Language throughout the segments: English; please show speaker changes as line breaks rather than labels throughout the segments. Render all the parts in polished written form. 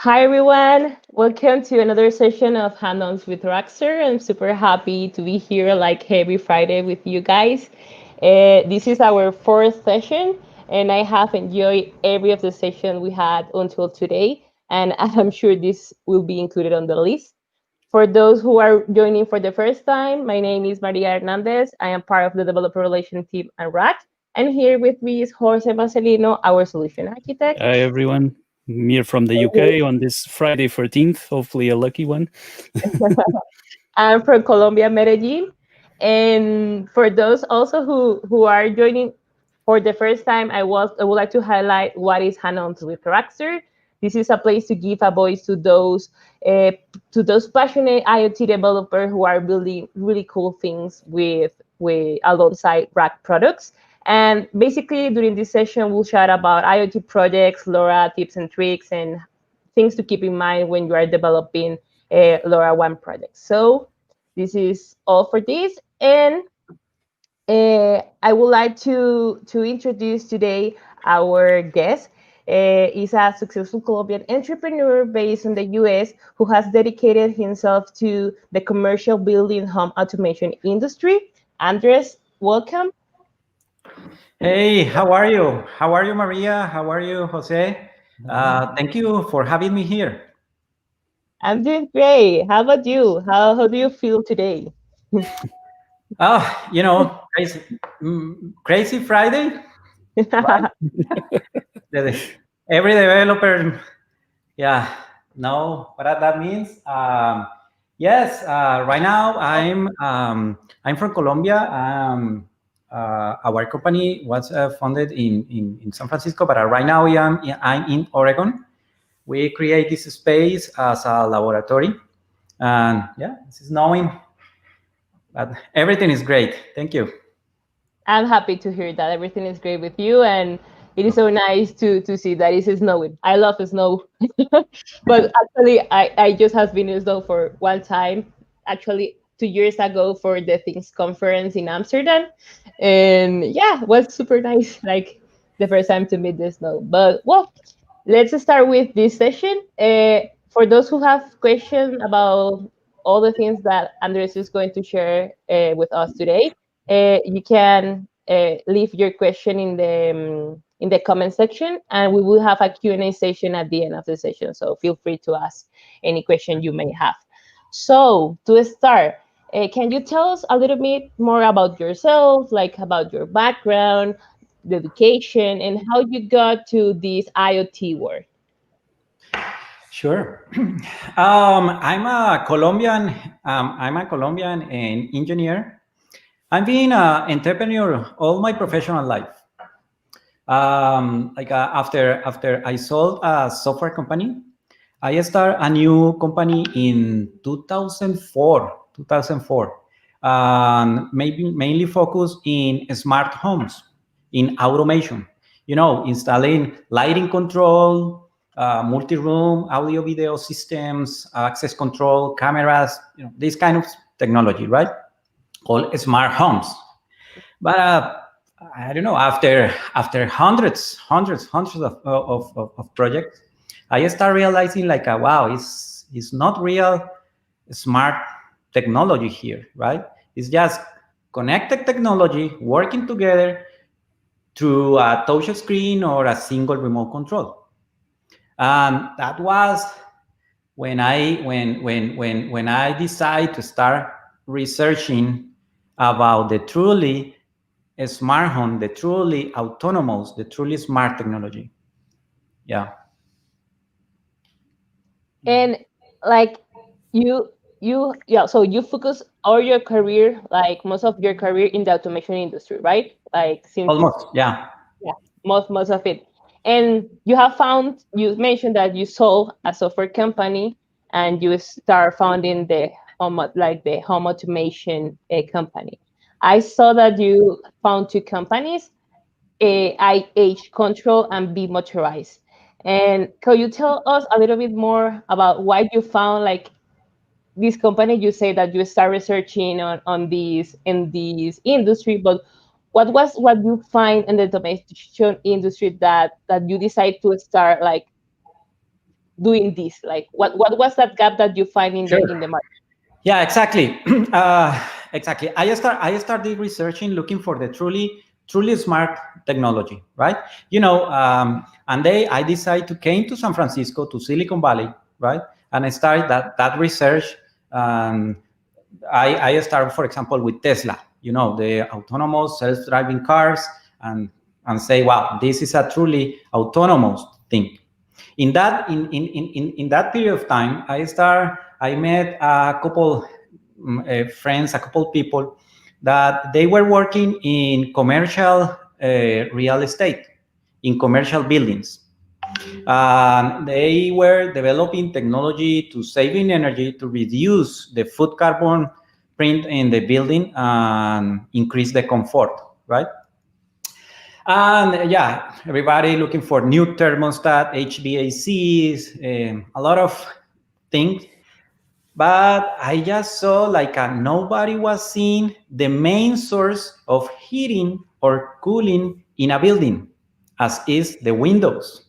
Hi everyone, welcome to another session of Hand-Ons with RAKStars. I'm super happy to be here like every Friday with you guys. This is our fourth session, and I have enjoyed every of the session we had until today, and I'm sure this will be included on the list. For those who are joining for the first time, my name is Maria Hernandez. I am part of the developer relation team at RAK, and here with me is Jose Marcelino, our solution architect.
Hi, everyone. I'm here from the UK on this Friday 14th, hopefully a lucky one.
I'm from Colombia, Medellin. And for those also who are joining for the first time, I would like to highlight what is Hanons with Raxter. This is a place to give a voice uh, to those passionate IoT developers who are building really cool things with alongside Rack products. And basically, during this session, we'll chat about IoT projects, LoRa tips and tricks, and things to keep in mind when you are developing a LoRaWAN project. So this is all for this, and I would like to introduce today our guest. Is a successful Colombian entrepreneur based in the US who has dedicated himself to the commercial building home automation industry. Andres, welcome.
Hey, how are you? How are you, Maria? How are you, Jose? Thank you for having me here.
I'm doing great. How about you? How do you feel today?
Crazy, crazy Friday, right? The- Every developer, yeah, know what that means. Yes, right now I'm from Colombia. Our company was founded in San Francisco, but right now I'm in Oregon. We create this space as a laboratory, and yeah, this is knowing that everything is great. Thank you.
I'm happy to hear that everything is great with you, and it is so nice to see that it's snowing. I love snow, but actually, I just have been in snow for one time. Actually, 2 years ago for the Things conference in Amsterdam, and yeah, it was super nice. Like the first time to meet the snow. But well, let's start with this session. For those who have questions about all the things that Andres is going to share with us today, you can leave your question in the comment section, and we will have a Q&A session at the end of the session. So feel free to ask any question you may have. So to start, can you tell us a little bit more about yourself, like about your background, the education, and how you got to this IoT world?
Sure. I'm a Colombian. I'm a Colombian and engineer. I've been an entrepreneur all my professional life. After I sold a software company, I started a new company in 2004. 2004, maybe mainly focused in smart homes, in automation. Installing lighting control, multi-room audio video systems, access control, cameras. This kind of technology, right? Called smart homes. But I don't know. After hundreds of projects, I start realizing like, wow, it's not real smart technology here, right? It's just connected technology working together through a touch screen or a single remote control. That was when I decided to start researching about the truly smart home, the truly autonomous, the truly smart technology. Yeah.
And like yeah, so you focus all your career, like most of your career in the automation industry, right? Like since
Almost. Yeah.
yeah, most of it. And you mentioned that you sold a software company and you start founding the home automation company. I saw that you found two companies, IH Control and BeMotorized. And can you tell us a little bit more about why you found like this company? You say that you start researching on these in this industry, but what you find in the automation industry that you decide to start like doing this? Like, what was that gap that you find in
Sure.
the market?
Yeah, exactly. Exactly. I started researching, looking for the truly smart technology, right? And I decided to came to San Francisco, to Silicon Valley, right? And I started that research. Um, I started, for example, with Tesla, the autonomous self-driving cars, and say, wow, this is a truly autonomous thing. In that period of time, I met a couple friends, a couple people that they were working in commercial real estate, in commercial buildings. They were developing technology to saving energy, to reduce the food carbon print in the building and increase the comfort, right? And yeah, everybody looking for new thermostat, HVACs, a lot of things. But I just saw like nobody was seeing the main source of heating or cooling in a building, as is the windows,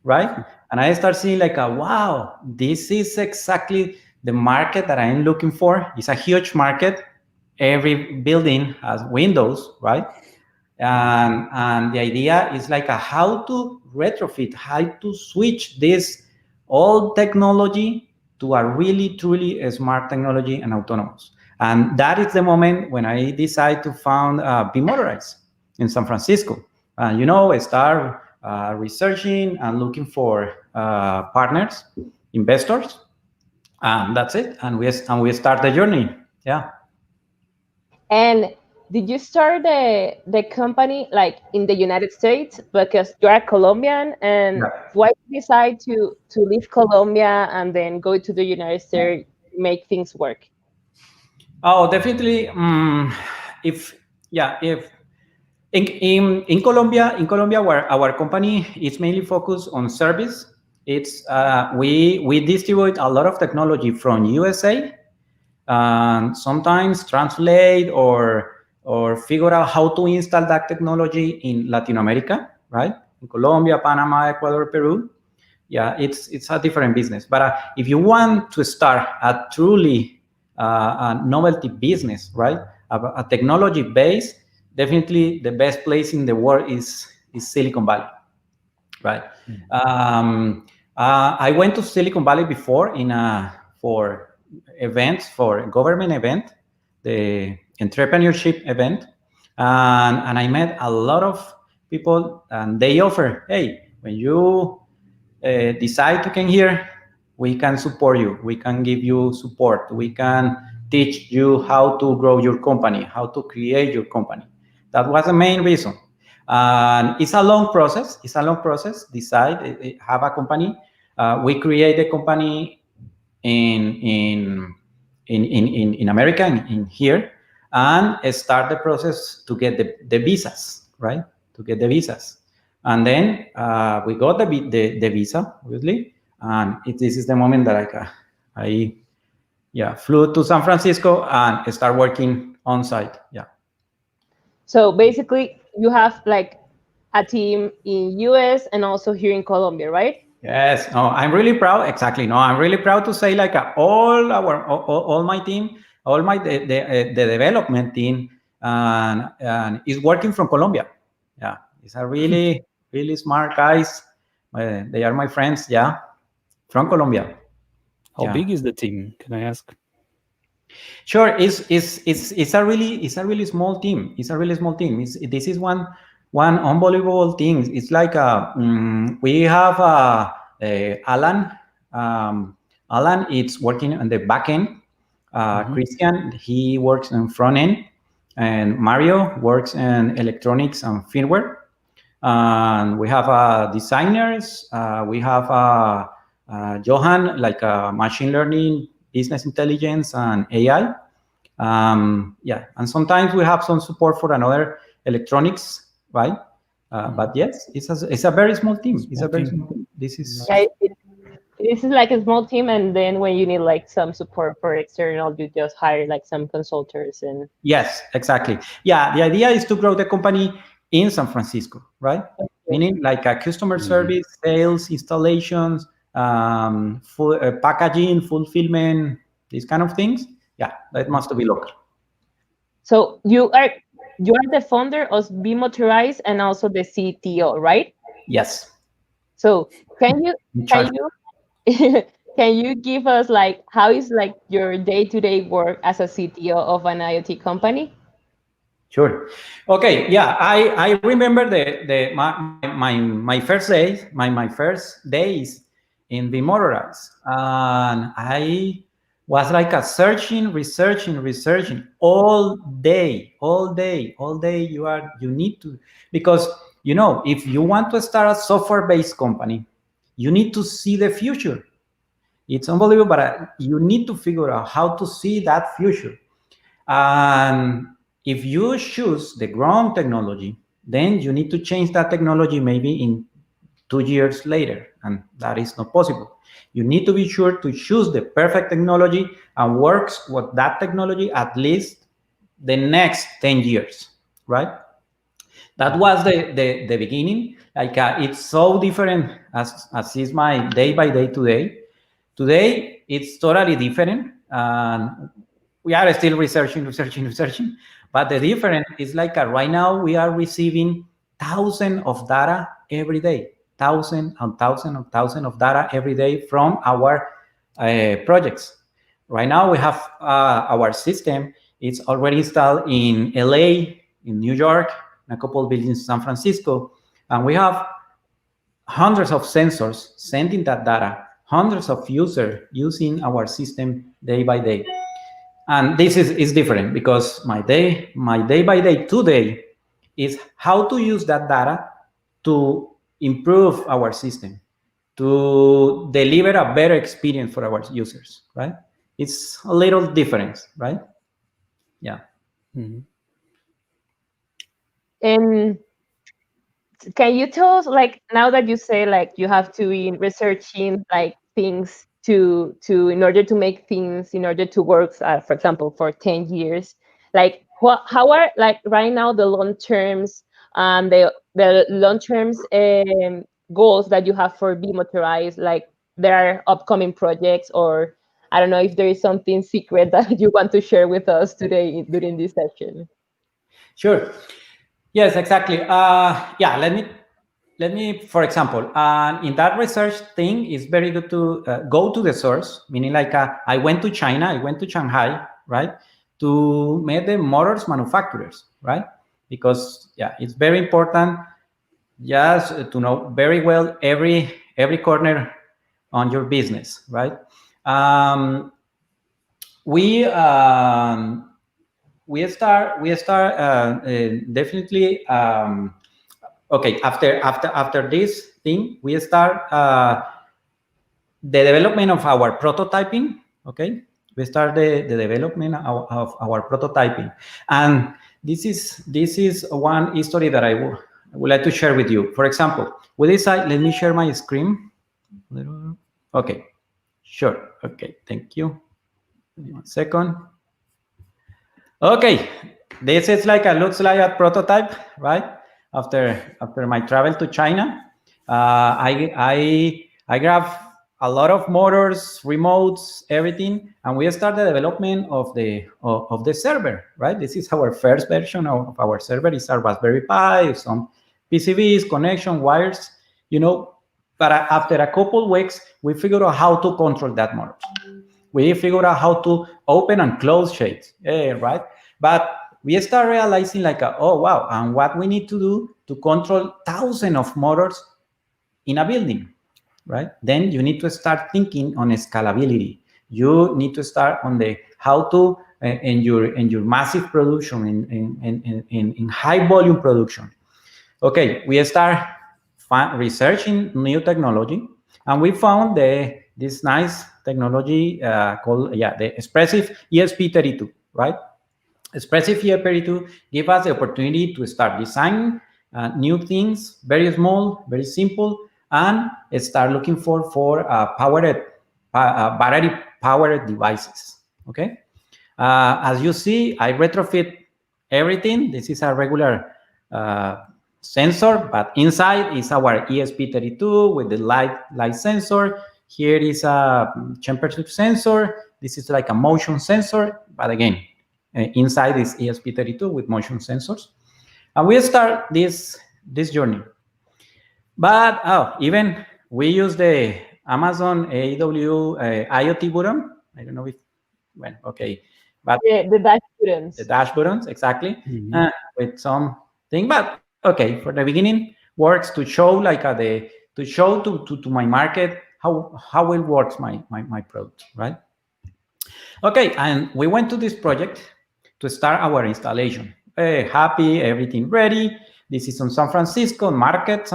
right? And I start seeing like, wow, this is exactly the market that I'm looking for. It's a huge market. Every building has windows, right? And the idea is like how to retrofit, how to switch this old technology to a really truly smart technology and autonomous. And that is the moment when I decide to found BeMotorized in San Francisco. I start researching and looking for partners, investors, and that's it. And we start the journey. Yeah.
And did you start the company like in the United States because you are Colombian? And why did you decide to leave Colombia and then go to the United States, make things work?
Oh, definitely. If yeah, if in Colombia, where our company is mainly focused on service, it's we distribute a lot of technology from USA, and sometimes translate or figure out how to install that technology in Latin America, right? In Colombia, Panama, Ecuador, Peru. Yeah, it's a different business. But if you want to start a truly a novelty business, right, a technology base, definitely the best place in the world is Silicon Valley, right? I went to Silicon Valley before for events, for a government event, the entrepreneurship event, and I met a lot of people, and they offer, hey, when you decide to come here, we can support you. We can give you support. We can teach you how to grow your company, how to create your company. That was the main reason. And it's a long process. It's a long process. Decide, have a company. We create a company in in America, in here, and start the process to get the visas, right? To get the visas. And then we got the visa, obviously. And this is the moment that I flew to San Francisco and start working on site. Yeah.
So basically, you have like a team in US and also here in Colombia, right?
Yes. No, I'm really proud. Exactly. No, I'm really proud to say like all my team, all my the development team, and is working from Colombia. Yeah, it's a really smart guys. They are my friends. Yeah, from Colombia.
How
Yeah.
big is the team? Can I ask?
Sure, it's a really small team. It's a really small team. This is one unbelievable thing. It's like we have Alan. Alan is working on the back end. Christian, he works on front end, and Mario works in electronics and firmware. And we have designers. We have Johan, like machine learning, business intelligence, and AI. Yeah, and sometimes we have some support for another electronics, right? But yes, it's a very small team. It's a very small team. This is
Yeah, this is like a small team, and then when you need like some support for external, you just hire like some consultants and.
yes, exactly. Yeah, the idea is to grow the company in San Francisco, right? Meaning like a customer service, sales, installations, packaging, fulfillment, these kind of things. Yeah, that must be local.
So you are the founder of BeMotorized and also the CTO, right?
Yes.
So can you
In
can
charge.
you can you give us like how is like your day-to-day work as a CTO of an IoT company?
Sure. Okay. Yeah, I remember my first days, my first days in BeMotorized, and I was like a researching all day, all day, all day. You need to, because if you want to start a software-based company, you need to see the future. It's unbelievable, but you need to figure out how to see that future. And if you choose the wrong technology, then you need to change that technology maybe in 2 years later, and that is not possible. You need to be sure to choose the perfect technology and works with that technology at least the next 10 years, right? That was the beginning. Like it's so different as is my day by day today. Today it's totally different, and we are still researching. But the difference is like right now we are receiving thousands of data every day, thousands of data every day from our projects. Right now we have our system. It's already installed in LA, in New York, and a couple of buildings in San Francisco, and we have hundreds of sensors sending that data, hundreds of users using our system day by day. And this is different because my day by day today is how to use that data to improve our system, to deliver a better experience for our users, right? It's a little different, right? Yeah.
Mhm.
And can you tell us like now that you say like you have to be researching like things to in order to make things in order to work for example for 10 years, like how are like right now the long terms the long terms goals that you have for BeMotorized, like there are upcoming projects, or I don't know if there is something secret that you want to share with us today during this session.
Sure. Yes, exactly. Yeah, let me, for example, in that research thing, it's very good to go to the source, meaning like I went to China, I went to Shanghai, right, to meet the motors manufacturers, right? Because yeah, it's very important just to know very well every corner on your business, right? Um, we we start definitely. Okay, after this thing, we start the development of our prototyping. Okay, we start the development of our prototyping, and this is one history that I would like to share with you. For example, we decide. Let me share my screen. Okay, sure. Okay, thank you. Give me 1 second. Okay, this is like looks like a prototype, right? After my travel to China, I grabbed a lot of motors, remotes, everything, and we start the development of the server, right? This is our first version of our server. It's our Raspberry Pi, some PCBs, connection wires, you know. But after a couple weeks, we figured out how to control that motor. We figured out how to open and close shades, right? But we start realizing like, oh wow, and what we need to do to control thousands of motors in a building, right? Then you need to start thinking on scalability. You need to start on the how to in your massive production in high volume production. Okay, we start researching new technology, and we found this nice technology called the expressive ESP32, right? Expressive ESP32 give us the opportunity to start designing new things, very small, very simple, and start looking for battery powered devices. Okay, as you see, I retrofit everything. This is a regular sensor, but inside is our ESP32 with the light sensor. Here is a temperature sensor. This is like a motion sensor, but again, inside is ESP32 with motion sensors. And we start this journey. But even we use the Amazon AW IoT button. I don't know if, well, okay. But
the dash buttons.
The dash buttons, exactly. With some thing, but okay, for the beginning works to show like to show to my market how it works my product, right? Okay, and we went to this project to start our installation. Happy, everything ready. This is on San Francisco Market,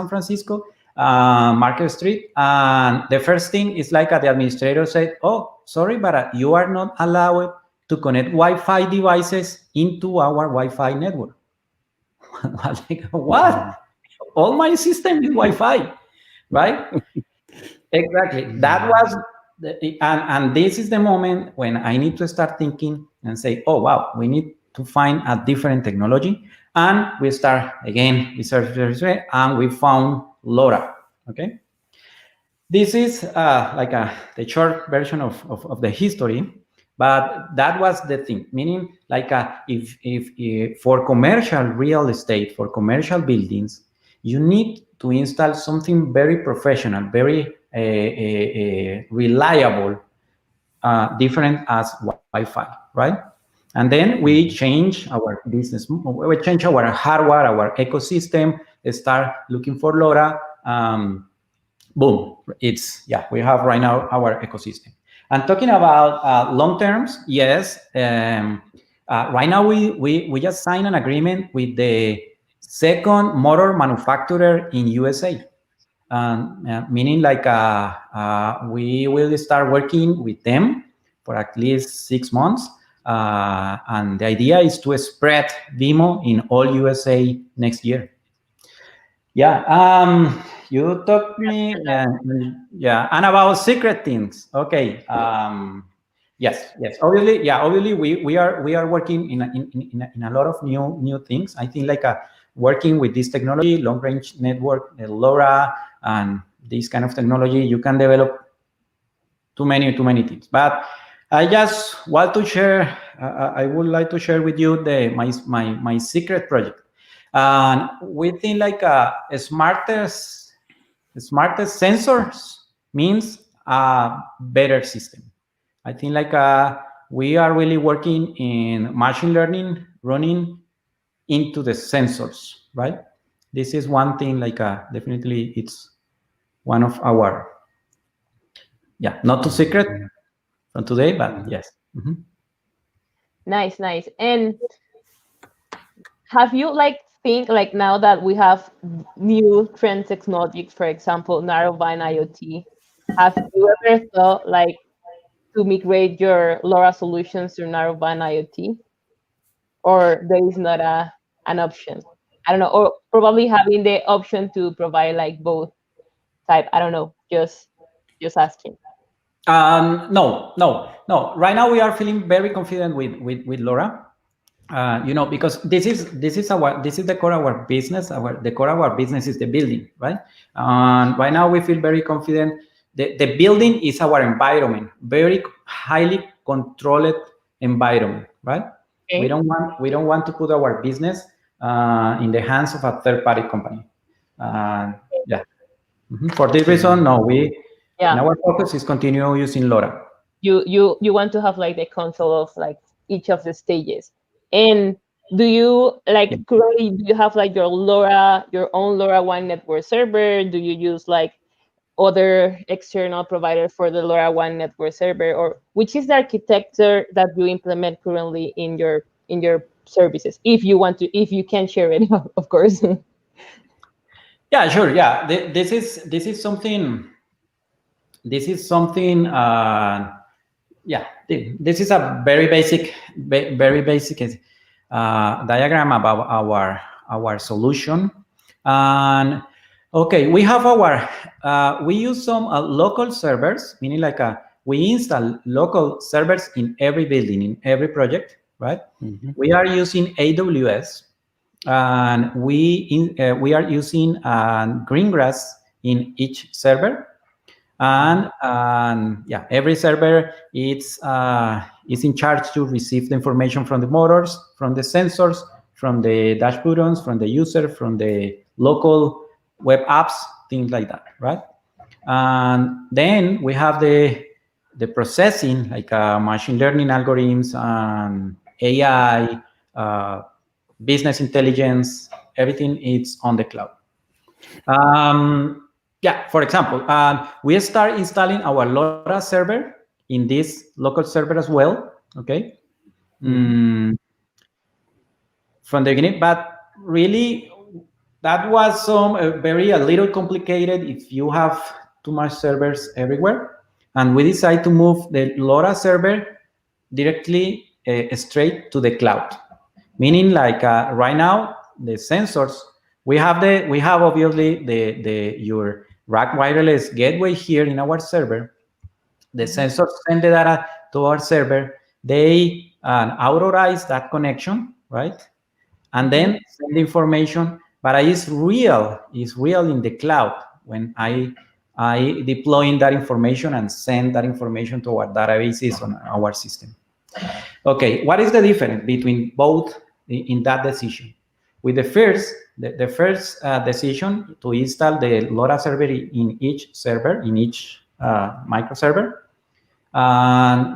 Market Street. And the first thing is like the administrator said, "Oh, sorry, but you are not allowed to connect Wi-Fi devices into our Wi-Fi network." Like, what? All my system is Wi-Fi, right? Exactly. That was, and this is the moment when I need to start thinking and say, "Oh, wow, we need to find a different technology." And we start again, research, and we found LoRa. Okay. This is like the short version of the history. But that was the thing, meaning like if for commercial real estate, for commercial buildings, you need to install something very professional, very reliable, different as Wi-Fi, right? And then we change our business, we change our hardware, our ecosystem, start looking for LoRa. Boom, we have right now our ecosystem. And talking about long terms, yes. Right now we just signed an agreement with the second motor manufacturer in USA, meaning like we will start working with them for at least 6 months, and the idea is to spread BeMo in all USA next year. Yeah. You talked me, and about secret things. Okay. Yes. Obviously, we are working in a lot of new things. I think like working with this technology, long range network, LoRa, and this kind of technology, you can develop too many things. But I just want to share. I would like to share with you my secret project. And we think like smartest sensors means a better system. I think like we are really working in machine learning running into the sensors, right? This is one thing like definitely it's one of our, not too secret from today, but yes.
Nice. And have you think like now that we have new trend technologies, for example, narrowband IoT, have you ever thought like to migrate your LoRa solutions to narrowband IoT, or there is not an option? I don't know, or probably having the option to provide like both type. I don't know, just asking.
No. Right now we are feeling very confident with LoRa. Because this is the core of our business. The core of our business is the building, right? And right now we feel very confident. The building is our environment, very highly controlled environment, right?
Okay.
We don't want to put our business in the hands of a third-party company. For this reason, no, our focus is continue using LoRa.
You want to have like the control of like each of the stages. And do you currently do you have like your own LoRaWAN network server? Do you use like other external provider for the LoRaWAN network server, or which is the architecture that you implement currently in your services? If you can share it, of course.
Yeah, sure. Yeah, this is something. This is something. This is a very basic diagram about our solution. And okay, we have we use some local servers, meaning like we install local servers in every building, in every project, right? We are using AWS, and we are using Greengrass in each server. And yeah, every server is in charge to receive the information from the motors, from the sensors, from the dash buttons, from the user, from the local web apps, things like that, right? And then we have the processing, like machine learning algorithms and AI, business intelligence, everything is on the cloud. Yeah, for example, we start installing our LoRa server in this local server as well, okay? From the beginning, but really that was very a little complicated if you have too much servers everywhere. And we decided to move the LoRa server directly straight to the cloud. Meaning, like right now, the sensors we have obviously your RAKwireless gateway here in our server. The sensors send the data to our server. They authorize that connection, right? And then send information. But it's real in the cloud when I deploying that information and send that information to our databases on our system. Okay, what is the difference between both in that decision? With the first decision to install the LoRa server in each server, in each micro server,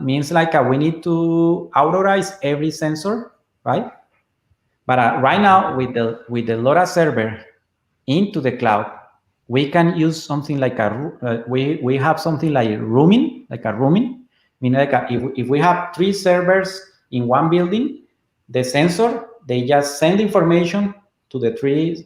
means like we need to authorize every sensor, right? But right now, with the LoRa server into the cloud, we can use something like we have something like rooming, Meaning, like if we have 3 servers in one building, the sensor, they just send information to the three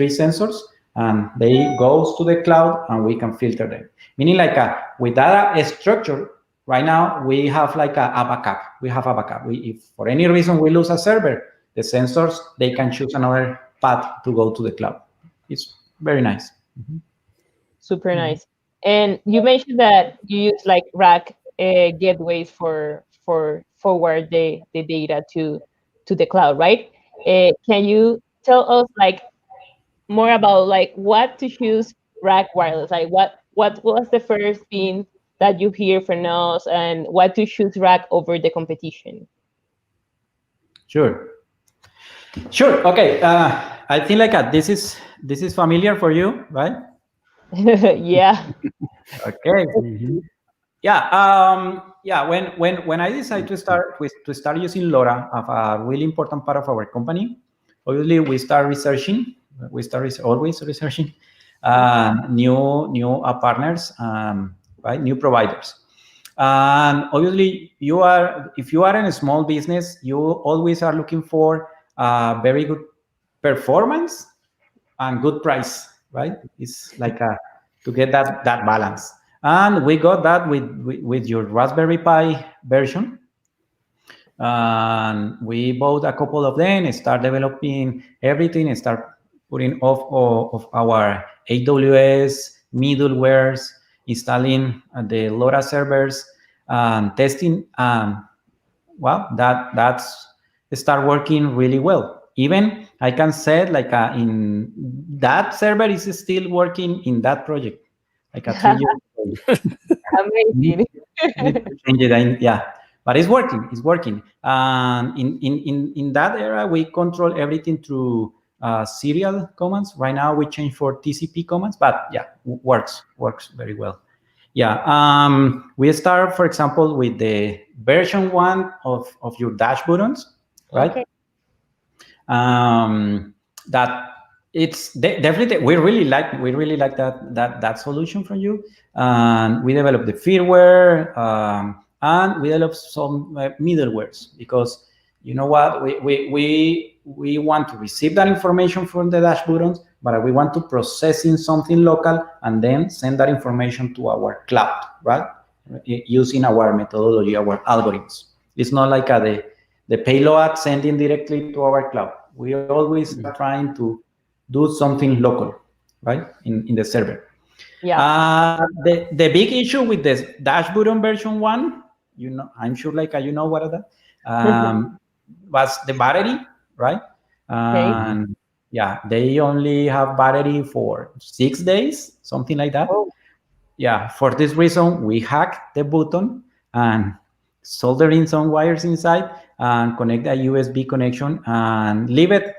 sensors, and they goes to the cloud, and we can filter them. Meaning, like with that structure, right now we have like a backup. We have a backup. If for any reason we lose a server, the sensors, they can choose another path to go to the cloud. It's very nice.
Super nice. And you mentioned that you use like rack gateways for forward the data to the cloud, right? Can you tell us like more about like what to choose RAKwireless? Like what was the first thing that you hear from us, and what to choose rack over the competition?
Sure. Okay. I think like this is familiar for you, right?
Yeah.
Okay. Yeah. Yeah. When I decided to start using LoRa as a really important part of our company, obviously we start researching. We start always researching new partners, right? New providers. And obviously, if you are in a small business, you always are looking for very good performance and good price, right? It's like to get that balance. And we got that with your Raspberry Pi version. And we bought a couple of them and start developing everything and start putting off of our AWS middlewares, installing the LoRa servers, and testing. Well, that's start working really well. Even I can say like in that server is still working in that project, like a 3 years old.
Amazing.
Need to change it. Yeah, but it's working. It's working. In that era, we control everything through serial commands. Right now, we change for TCP commands, but yeah, works very well. Yeah. We start, for example, with the version 1 of your dash buttons, right?
Okay.
That it's definitely we really like that solution from you, and we developed the firmware, and we developed some middlewares, because you know what, we want to receive that information from the dash buttons, but we want to process in something local and then send that information to our cloud, right? Using our methodology, our algorithms. It's not like the payload sending directly to our cloud. We always are trying to do something local, right, in the server.
Yeah.
The big issue with this dash button version 1, I'm sure like you know what that was the battery, right?
Okay.
And yeah, they only have battery for 6 days, something like that.
Oh.
yeah, for this reason, we hack the button and solder in some wires inside and connect a USB connection and leave it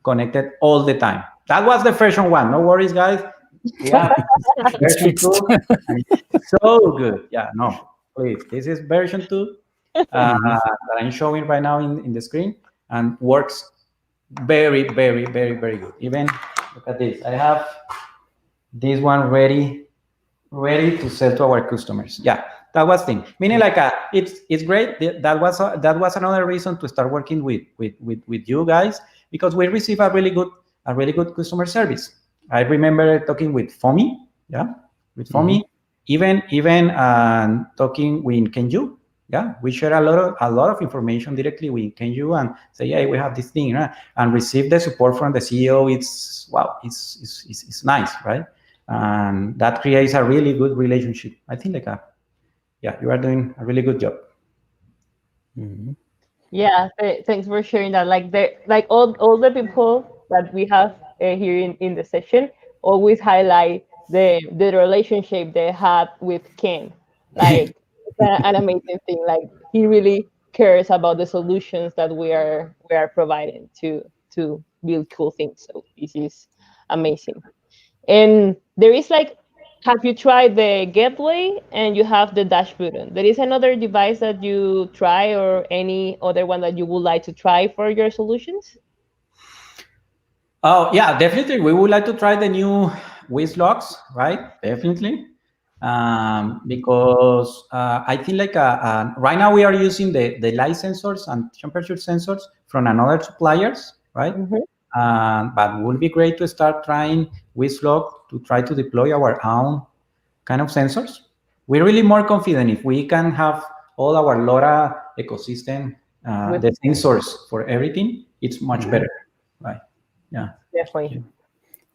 connected all the time. That was the version 1. No worries, guys. We have
It's
version
fixed.
2. And it's so good. Yeah, no, please. This is version 2 that I'm showing right now in the screen and works very, very, very, very good. Even look at this. I have this one ready to sell to our customers. Yeah, that was thing. Meaning like it's great. That was another reason to start working with you guys, because we receive a really good customer service. I remember talking with Fomi, yeah, with Fomi, even talking with Kenju. Yeah, we share a lot of information directly with Kenju and say, hey, we have this thing, right? And receive the support from the CEO. It's wow, it's nice, right? And that creates a really good relationship. I think yeah, you are doing a really good job.
Yeah, thanks for sharing that. Like all the people that we have here in the session always highlight the relationship they had with Ken. Like it's an amazing thing. Like he really cares about the solutions that we are providing to build cool things. So this is amazing. And there is like, have you tried the gateway and you have the dash button? There is another device that you try or any other one that you would like to try for your solutions?
Oh yeah, definitely. We would like to try the new Wiz locks, right? Definitely. Because I think like right now we are using the light sensors and temperature sensors from another suppliers, right? But it would be great to start trying WizLock to try to deploy our own kind of sensors. We're really more confident if we can have all our LoRa ecosystem, the sensors for everything. It's much better, right? Yeah.
Definitely.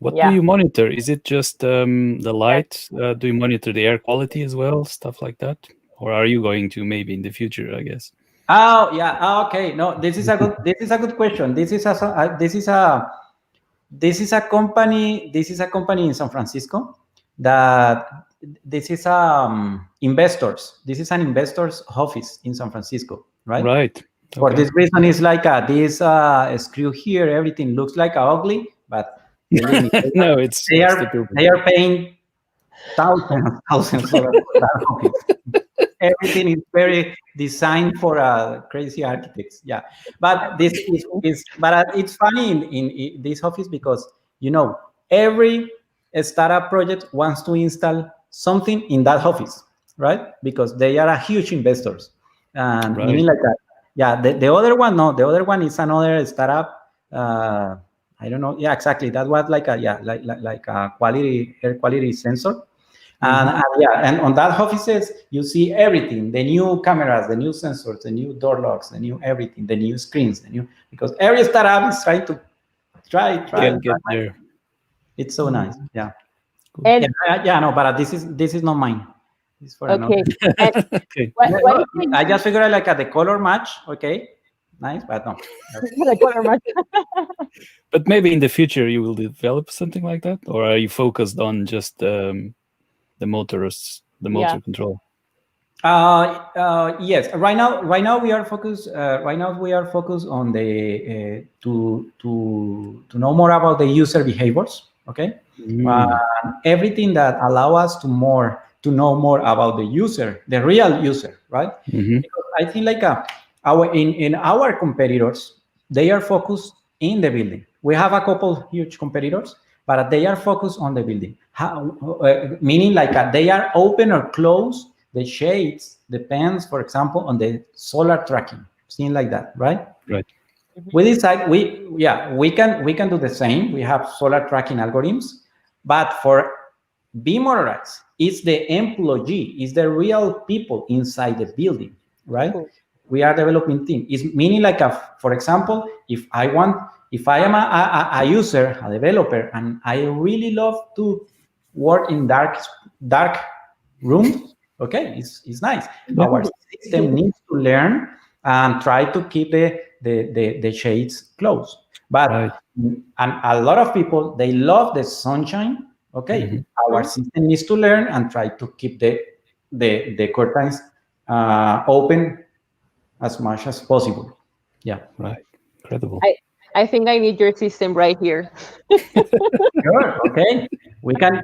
What do you monitor? Is it just the light? Do you monitor the air quality as well, stuff like that? Or are you going to maybe in the future, I guess?
Oh yeah. Oh, okay. No, this is a good question. This is a company. This is a company in San Francisco that this is investors. This is an investors office in San Francisco, right?
Right. Okay.
For this reason, it's like this screw here. Everything looks like ugly, but believe me,
no,
they are paying thousands for that office. Everything is very designed for crazy architects. Yeah, but this is but it's funny in this office because every startup project wants to install something in that office, right? Because they are a huge investors, and meaning like that. Yeah, the other one, no, the other one is another startup. I don't know. Yeah, exactly. That was like a like a air quality sensor. And on that offices, you see everything, the new cameras, the new sensors, the new door locks, the new everything, the new screens, because every startup is trying to try.
Get there.
It's so nice. Yeah.
Cool.
And
no, but this is not mine. It's for another.
Okay.
What
I just figured out like the color match. Okay. Nice, but no.
But maybe in the future you will develop something like that, or are you focused on just the motor control?
Yes. Right now we are focused. On the to know more about the user behaviors. Okay. Everything that allow us to know more about the user, the real user, right? Because I think like in our competitors, they are focused in the building. We have a couple huge competitors, but they are focused on the building. Meaning like they are open or closed. The shades depends, for example, on the solar tracking, things like that, right?
Right.
We decide we can do the same. We have solar tracking algorithms, but for BeMotorized, it's the employee, it's the real people inside the building, right? Cool. We are developing team. It's meaning like for example, if I am a user, a developer, and I really love to work in dark rooms, okay, it's nice. Yeah. Our system needs to learn and try to keep the shades closed. But and a lot of people, they love the sunshine, Okay, our system needs to learn and try to keep the curtains open as much as possible. Yeah.
Right. Incredible.
I think I need your system right here.
Sure. Okay. We can.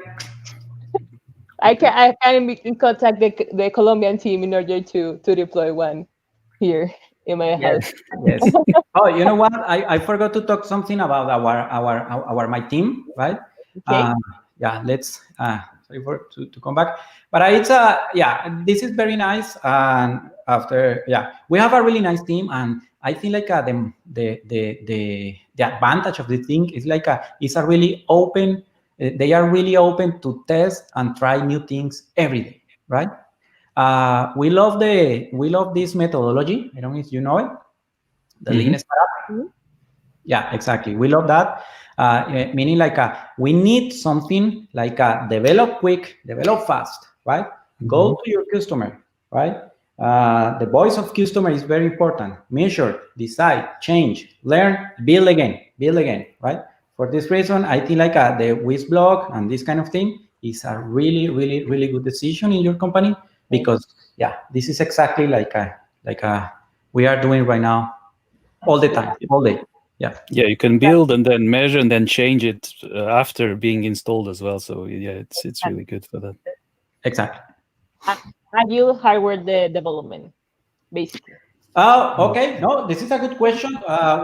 I can contact the Colombian team in order to deploy one here in my
Yes.
house.
Yes. Oh, you know what? I forgot to talk something about our my team, right?
Okay.
Yeah. Let's. Sorry for to come back, but it's yeah. This is very nice. And after we have a really nice team, and I think like the advantage of the thing is like it's a really open. They are really open to test and try new things every day, right? We love this methodology. I don't know if you know it, the lean startup.
Mhm.
Yeah, exactly. We love that. Meaning like we need something like develop quick, develop fast, right? Go to your customer, right? The voice of customer is very important. Measure, decide, change, learn, build again, right? For this reason, I think like the Wiz blog and this kind of thing is a really, really, really good decision in your company because this is exactly like we are doing right now all the time, all day. Yeah.
Yeah, you can build and then measure and then change it after being installed as well. So yeah, it's really good for that.
Exactly.
Agile hardware development, basically.
Okay. No, this is a good question.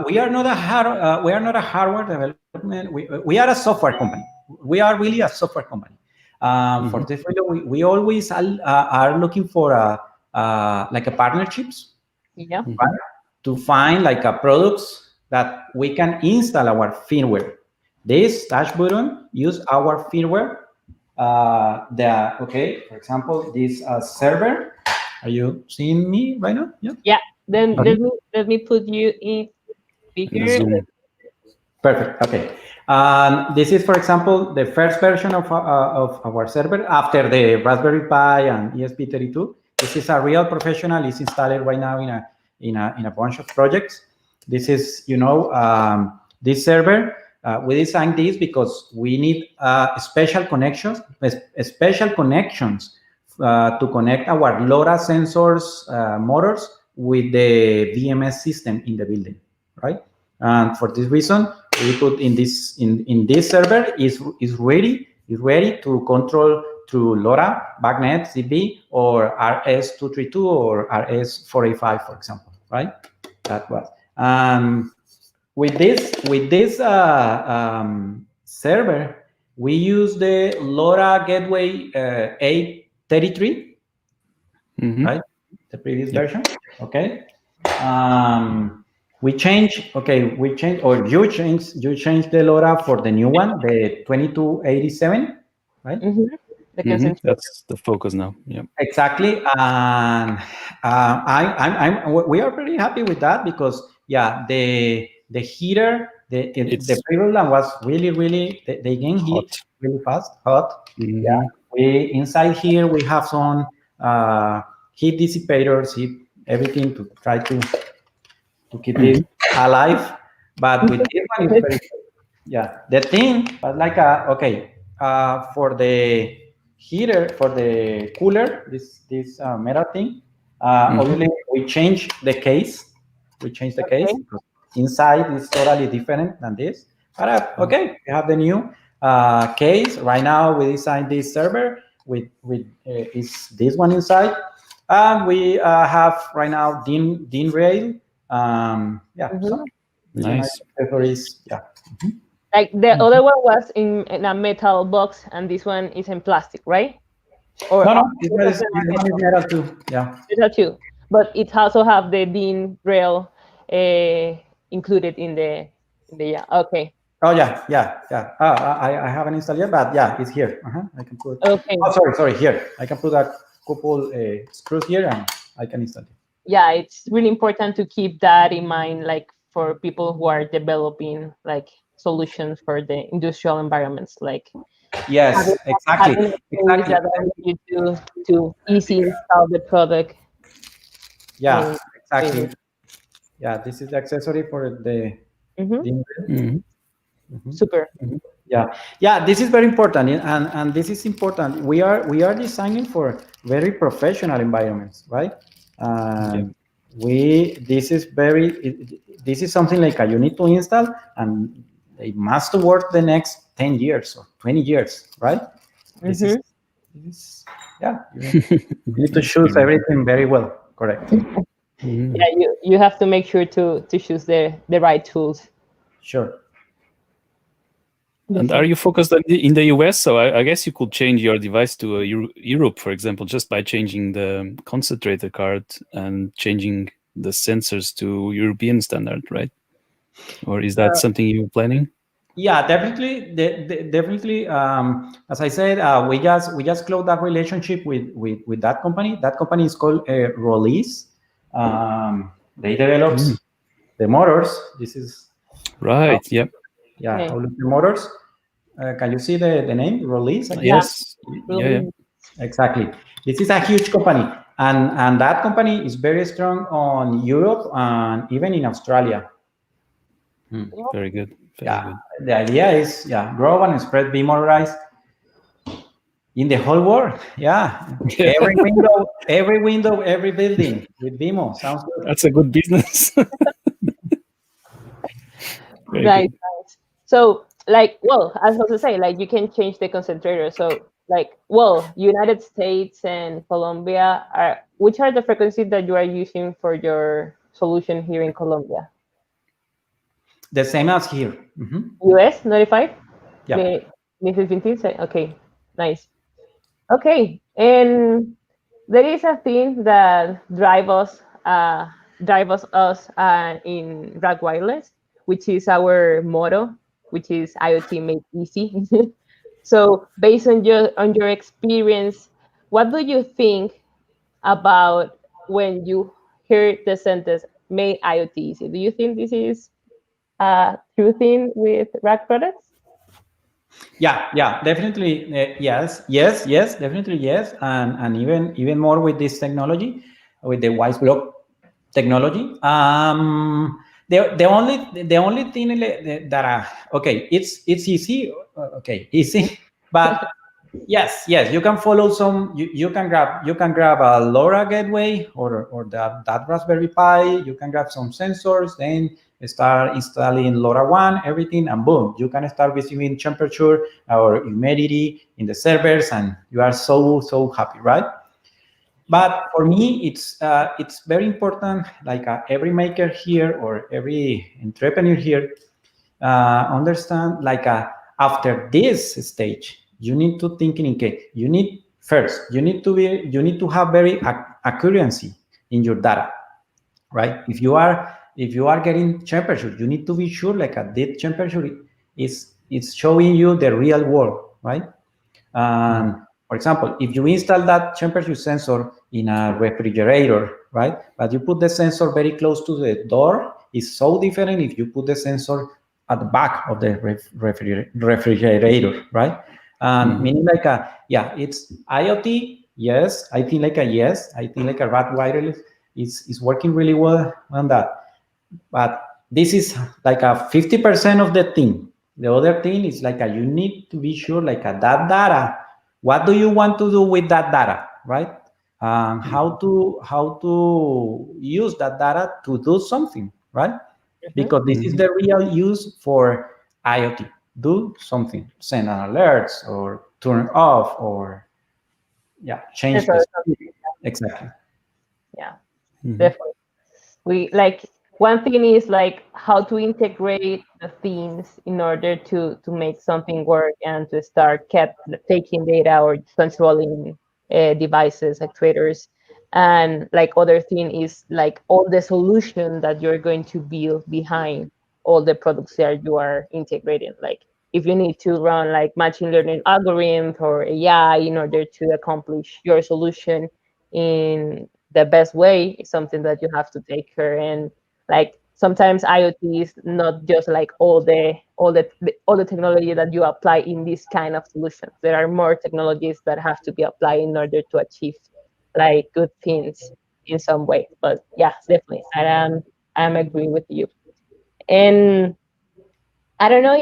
We are not a hardware development. We are a software company. We are really a software company. For this reason, we always are looking for like a partnerships,
Yeah.
right? To find like a products that we can install our firmware. This touch button use our firmware. For example, this server. Are you seeing me right now? Yeah.
Yeah. Then
Okay.
let me put you in
In the
speaker.
Zoom.
Perfect. Okay. This is, for example, the first version of our server after the Raspberry Pi and ESP32. This is a real professional. It's installed right now in a bunch of projects. This is, this server. We designed this because we need special connections to connect our LoRa sensors motors with the VMS system in the building, right? And for this reason, we put in this server is ready to control through LoRa, BACnet, ZigBee, or RS232 or RS485, for example, right? That was. With this server, we use the LoRa Gateway 833, right? The previous version. Okay. We change, or you change the LoRa for the new one, the 2287, right?
The concentration.
That's the focus now. Yeah.
Exactly. And we are pretty happy with that because the heater, the previous one was really they gain heat really fast, hot. Yeah. We inside here we have some heat dissipators, everything to try to keep this alive. But with this one, it's very the thing, but like for the heater, for the cooler, this metal thing, obviously we change the case. We change the case because inside is totally different than this. But we have the new case right now. We designed this server with is this one inside, and we have right now DIN rail. Some really nice accessories. Yeah.
Like the other one was in a metal box, and this one is in plastic, right? Or
No, this one is metal too. Yeah.
metal too, but it also have the DIN rail included in the Okay.
Oh yeah. I haven't installed yet, but it's here. I can put.
Okay.
Oh, sorry. Here, I can put a couple screws here, and I can install it.
Yeah, it's really important to keep that in mind, like for people who are developing like solutions for the industrial environments, like
Yes, exactly.
having a space that allows you to easy install the product.
Yeah, exactly. Yeah, this is the accessory for the.
Super.
Yeah. This is very important, and this is important. We are designing for very professional environments, right?
Yeah.
And this is this is something like you need to install, and it must work the next 10 years or 20 years, right? This is
Hmm.
this is yeah. You need to
That's
choose
pretty.
everything very well. Correct.
Mhm.
Yeah, you have to make sure to choose the right tools.
Sure.
And are
Definitely.
you focused on in the US? So I guess you could change your device to Europe, for example, just by changing the concentrator card and changing the sensors to European standard, right? Or is that something you're planning?
Yeah, definitely, definitely. As I said, we just closed that relationship with that company. That company is called Release. They develops
Mm.
the motors. This is how,
Right. Yep.
yeah,
Okay.
how look the motors. Can you see the name Release again?
Yeah,
Yes. Yeah. Yeah.
really.
Exactly. This is a huge company, and that company is very strong on Europe and even in Australia. Hmm.
Very good. Very
Yeah,
good.
the idea is grow and spread BeMotorized in the whole world. Yeah,
Yeah.
every window, every building with BeMo. Sounds good.
That's a good business. Very
Nice,
good.
nice. So, like, well, I was to say, like, you can change the concentrator. So, like, well, United States and Colombia are which are the frequencies that you are using for your solution here in Colombia?
The same as here.
US 95,
Yeah.
Mi- 15, okay, nice. Okay, and there is a thing that drives us in RAKwireless, which is our motto, which is IoT made easy. So, based on your experience, what do you think about when you hear the sentence "made IoT easy"? Do you think this is a true thing with RAK products?
Yeah, definitely. Yes, definitely yes, and even more with this technology, with the wise block technology. The only thing that okay, it's easy. Okay, easy, but yes, you can follow some. You can grab a LoRa gateway or that Raspberry Pi. You can grab some sensors, then start installing LoRaWAN, everything, and boom, you can start receiving temperature or humidity in the servers, and you are so happy, right? But for me, it's very important. Like every maker here or every entrepreneur here understand after this stage you need to think in okay you need to have very accuracy in your data, right? If you are getting temperature, you need to be sure that temperature is showing you the real world, right?
Mm.
And for example, if you install that temperature sensor in a refrigerator, right? But you put the sensor very close to the door, it's so different if you put the sensor at the back of the refrigerator, right? And
Mhm.
meaning it's IoT. Yes, I think yes. I think a RAD wireless is working really well on that. But this is like a 50% of the thing. The other thing is you need to be sure that data. What do you want to do with that data, right?
Mhm.
How to use that data to do something, right?
Mhm.
Because this is
Mhm.
the real use for IoT. Do something, send an alerts or turn off or
That's
change the
awesome.
speed. Exactly.
Yeah,
Mhm.
definitely. We like one thing is like how to integrate the themes in order to make something work and to start kept taking data or controlling devices actuators, and like other thing is like all the solution that you're going to build behind all the products that you are integrating, like if you need to run like machine learning algorithm or AI in order to accomplish your solution in the best way is something that you have to take care. And like sometimes IoT is not just like all the technology that you apply in this kind of solutions. There are more technologies that have to be applied in order to achieve like good things in some way. But yeah, definitely, I'm agree with you. And I don't know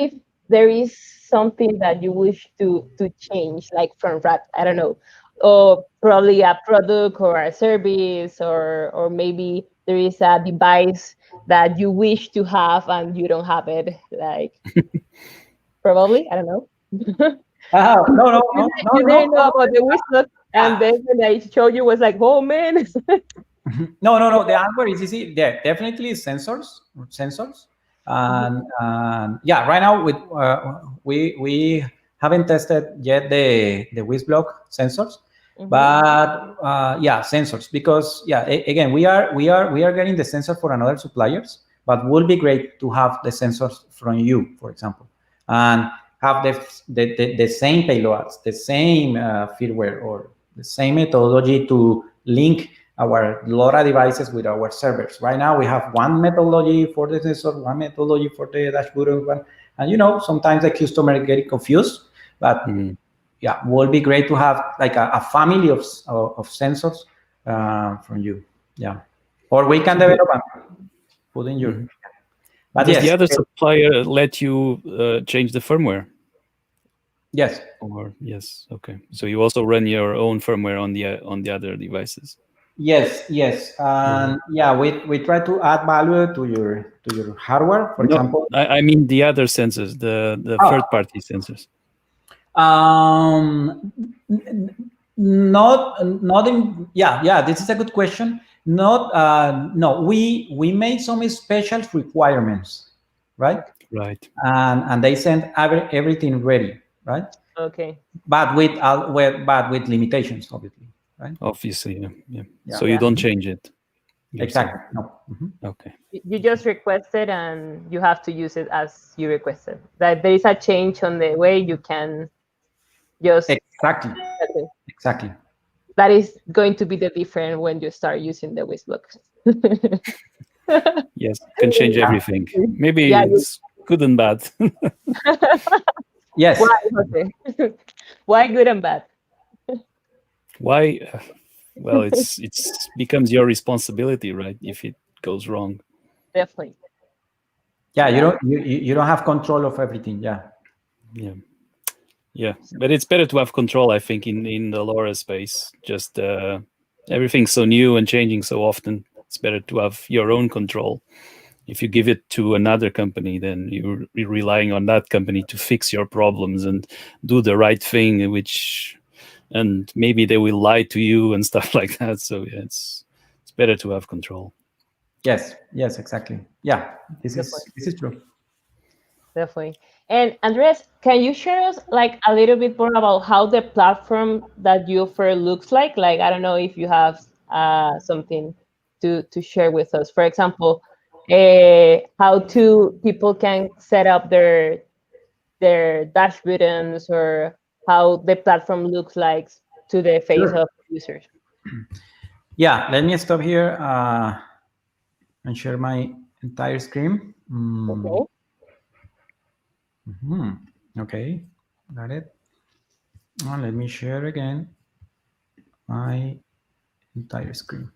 there is something that you wish to change, like from RAK, I don't know, or probably a product or a service, or maybe there is a device that you wish to have and you don't have it, like probably, I don't know.
No, no, no, no,
You
no,
didn't know about the whistle, and then when I showed you, was like, oh man.
no, no, no. The answer is easy. Yeah, definitely sensors, and yeah, right now we haven't tested yet the WizBlock sensors, but yeah, sensors, because yeah, again, we are getting the sensor for another suppliers, but would be great to have the sensors from you, for example, and have the same payloads, the same firmware, or the same methodology to link our LoRa devices with our servers. Right now, we have one methodology for the sensor, one methodology for the dashboard, and sometimes the customer get confused. But yeah, would be great to have like a family of sensors from you. Yeah, or we can develop and put in your. But
Does
yes,
the other supplier let you change the firmware?
yes.
Or yes, okay. So you also run your own firmware on the other devices.
Yes, and yeah, we try to add value to your hardware. For
No,
example,
I mean the other sensors, the third-party sensors.
Not in. Yeah. This is a good question. Not no. We made some special requirements, right?
Right.
And they send everything ready, right?
Okay.
But with limitations, obviously, right?
Obviously, yeah.
Yeah.
So you don't change it.
Exactly. No.
Okay.
You just request it and you have to use it as you requested. That there is a change on the way you can just.
Exactly.
Okay.
Exactly.
That is going to be the difference when you start using the WizBlock.
Yes, can change everything. Maybe
Yeah,
it's good and bad.
Yes.
Why? Okay. Why good and bad?
Why? Well, it's becomes your responsibility, right? If it goes wrong.
Definitely.
Yeah, you don't have control of everything.
Yeah, but it's better to have control, I think, in the LoRa space. Just everything's so new and changing so often. It's better to have your own control. If you give it to another company, then you're relying on that company to fix your problems and do the right thing, and maybe they will lie to you and stuff like that. So yeah, it's better to have control.
Yes, exactly. Yeah, this is true.
Definitely. And Andres, can you share us like a little bit more about how the platform that you offer looks like? Like, I don't know if you have something to share with us. For example, how people can set up their dash buttons, or how the platform looks like to the face of users.
Yeah, let me stop here and share my entire screen.
Okay.
Okay, got it. Let me share again my entire screen.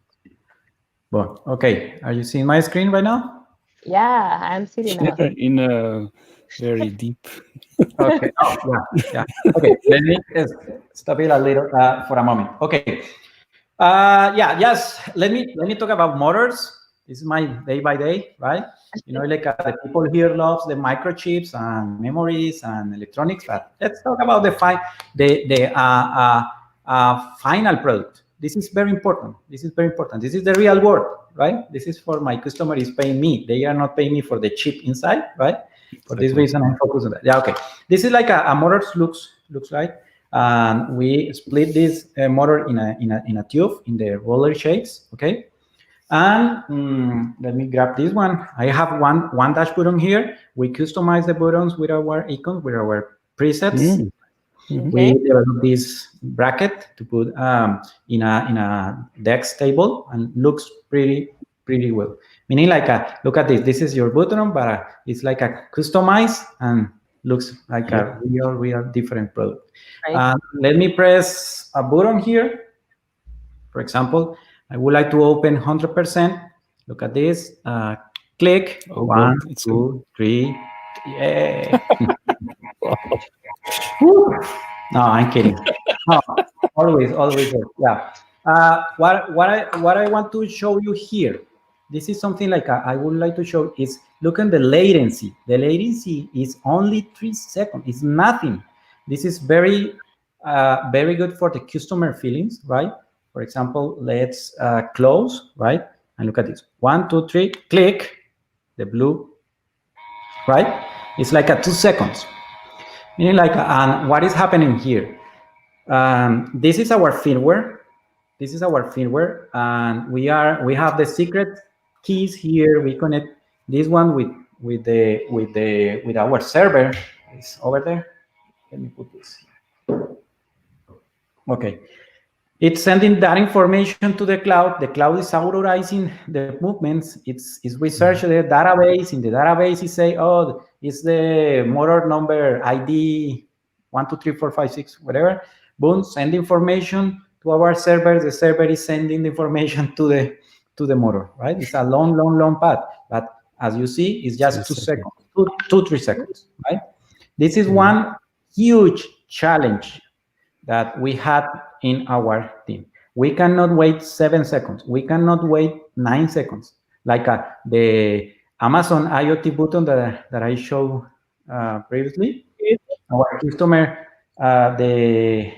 Well, okay, are you seeing my screen right now?
Yeah, I'm sitting now.
In a very deep.
Okay. Oh, yeah. Okay, let me just stop it a little for a moment. Okay. Yeah. Yes. Let me talk about motors. This is my day by day, right? Like the people here loves the microchips and memories and electronics, but let's talk about the final product. This is very important. This is the real world, right? This is for my customer is paying me. They are not paying me for the chip inside, right? For this reason, I'm focused on that. Yeah, okay. This is like a motor looks like. And we split this motor in a tube in the roller shapes, okay? And let me grab this one. I have one dash button here. We customize the buttons with our icons, with our presets. We develop this bracket to put in a DEX table, and looks pretty well. Meaning, like look at this. This is your button, but it's like a customized and looks like a real different product.
Right.
Let me press a button here. For example, I would like to open 100%. Look at this. Click. 1, 2, 3. Yeah. No, I'm kidding. No, always. Yeah. What I want to show you here, this is something like I would like to show is look at the latency. The latency is only 3 seconds. It's nothing. This is very good for the customer feelings, right? For example, let's close, right? And look at this. 1, 2, 3, click the blue, right? It's like a 2 seconds. Meaning like, and what is happening here? This is our firmware. This is our firmware, and we have the secret keys here. We connect this one with our server. It's over there. Let me put this here. Okay. It's sending that information to the cloud. The cloud is authorizing the movements. It's research the database. In the database, it say, oh, it's the motor number ID 1, 2, 3, 4, 5, 6, whatever. Boom, send information to our server. The server is sending the information to the motor, right? It's a long path. But as you see, it's just 2 seconds, 3 seconds, right? This is one huge challenge that we had in our team. We cannot wait 7 seconds. We cannot wait 9 seconds. Like the Amazon IoT button that I showed previously. Our customer, the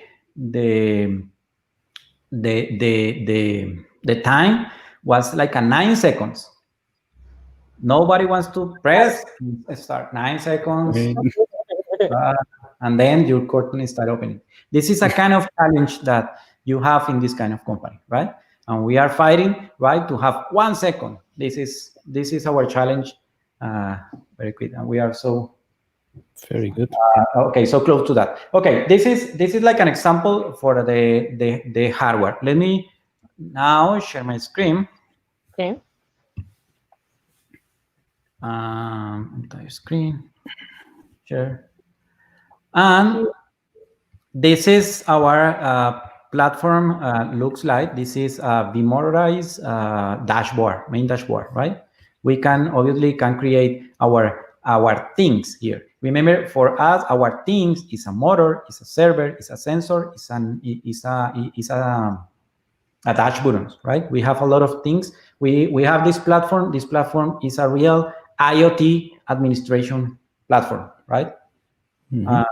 time was like a 9 seconds. Nobody wants to press start 9 seconds. And then your curtain start opening. This is a kind of challenge that you have in this kind of company, right? And we are fighting, right, to have 1 second. This is our challenge. Very quick, and we are so
very good.
Okay, so close to that. Okay, this is like an example for the hardware. Let me now share my screen.
Okay.
Entire screen. Share. And this is our platform looks like. This is a BeMotorized dashboard, main dashboard, right? We can obviously create our things here. Remember, for us, our things is a motor, is a server, is a sensor, is a dash buttons, right? We have a lot of things. We have this platform. This platform is a real IoT administration platform, right? Mm-hmm.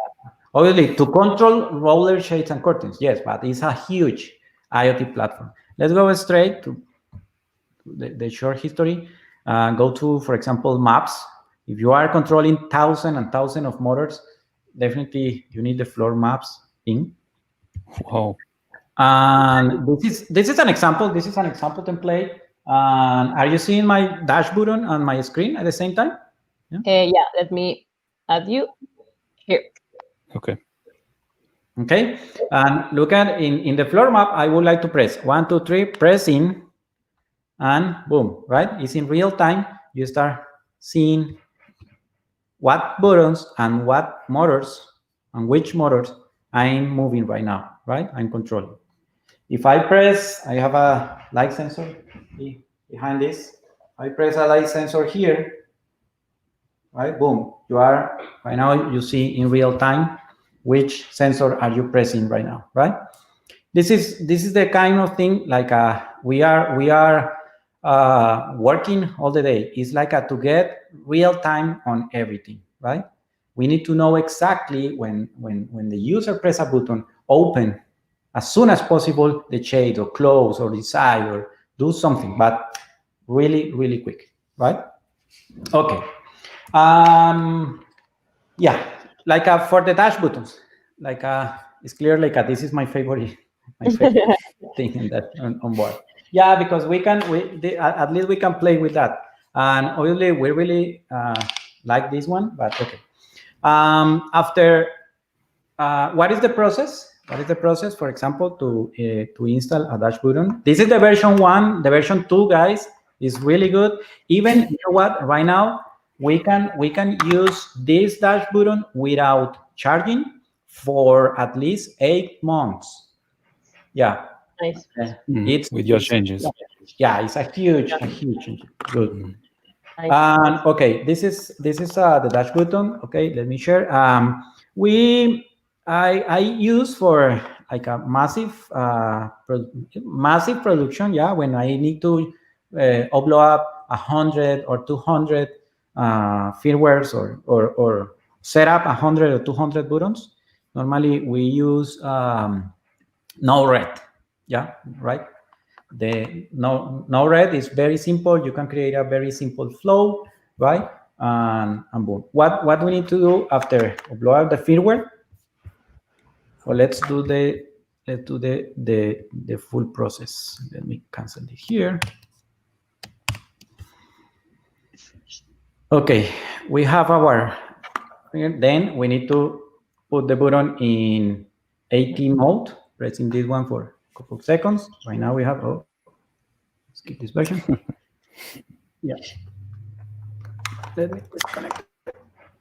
Obviously, to control roller shades and curtains, yes, but it's a huge IoT platform. Let's go straight to the short history. Go to, for example, maps. If you are controlling thousands and thousands of motors, definitely you need the floor maps in.
Wow.
And this is an example. This is an example template. Are you seeing my dash button on my screen at the same time?
Yeah, let me add you here.
Okay.
Okay, and look at in the floor map. I would like to press 1, 2, 3, press in, and boom, right? It's in real time. You start seeing what buttons and what motors and which motors I'm moving right now, right? I'm controlling. If I press, I have a light sensor behind this. I press a light sensor here, right? Boom, you are right now. You see in real time which sensor are you pressing right now, right? This is the kind of thing like we are working all the day. It's like to get real time on everything, right? We need to know exactly when the user press a button, open as soon as possible the shade or close or decide or do something, but really quick, right? Okay. Yeah, like for the dash buttons, like it's clear like this is my favorite thing in that on board. Yeah, because at least we can play with that, and obviously we really like this one. But okay, after what is the process? What is the process, for example, to install a dash button? This is the version 1. The version 2, guys, is really good. Even you know what? Right now we can use this dash button without charging for at least 8 months. Yeah.
Nice.
It's
with your changes.
Yeah, it's a huge change. Good.
Nice.
And okay, this is the dash button. Okay, let me share. I use for like a massive production. Yeah, when I need to upload up 100 or 200 firmwares or set up 100 or 200 buttons. Normally we use Node-RED. Yeah, right. The Node-RED is very simple. You can create a very simple flow, right? And boom. What we need to do after upload the firmware? Well, let's do the full process. Let me cancel it here. Okay, we have our. Then we need to put the button in AT mode. Pressing this one for a couple of seconds. Right now we have. Oh, let's skip this version. Yeah. Let me disconnect.